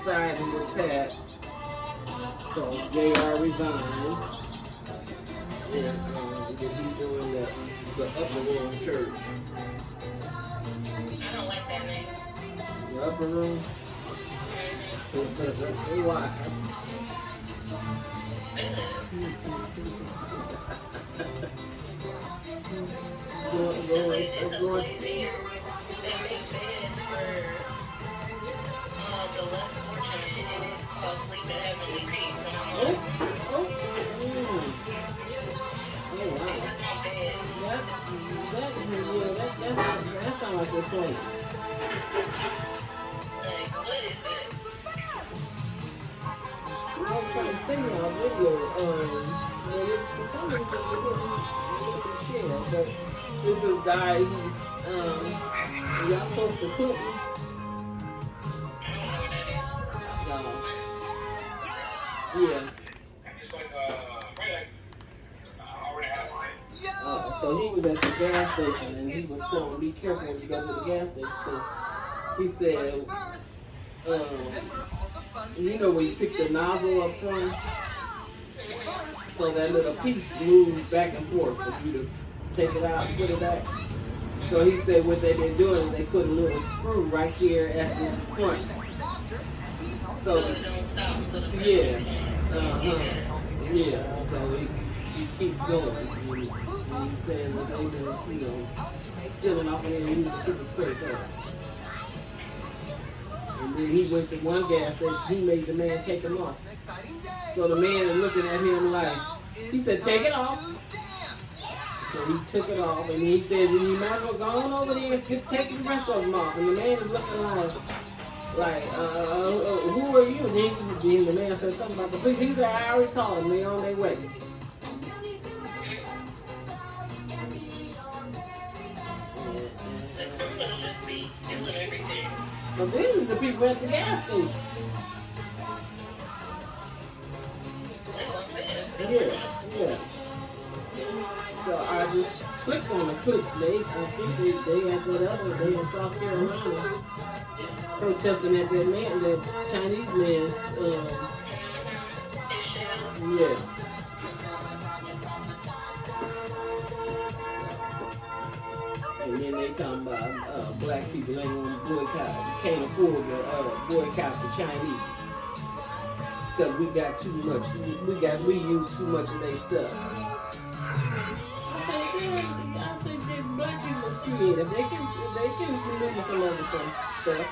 siding with Pat. So JR resigned. And he's doing the upper room church. I don't like that name. The upper room? Why? That sounds like a plane. I was trying to sing y'all a video, for some reason it didn't share, but this is guy, he's, y'all close to Clinton. Yeah. So he was at the gas station and he was telling me, be careful when you go to the gas station. So he said, you know when you pick the nozzle up front, so that little piece moves back and forth for you to take it out and put it back. So he said what they've been doing is they put a little screw right here at the front. So yeah, yeah. So you keep going. He said that they were, stealing off of there and he was keep his credit card. And then he went to one gas station, he made the man take him off. So the man is looking at him like, he said, take it off. So he took it off and he said, well, you might as well go on over there and just take the rest of them off. And the man is looking like, who are you? And then the man said something about the police. He said, I already called them, they're on their way. So these are the people at the gas station. Yeah. So I just clicked on the clip. I think they at that other, they in South Carolina, protesting at that man, that Chinese man's, yeah. And then they talking about black people ain't gonna boycott, can't afford to boycott the Chinese. Because we got too much, we use too much of their stuff. I say black people is creative. They can remember some other stuff.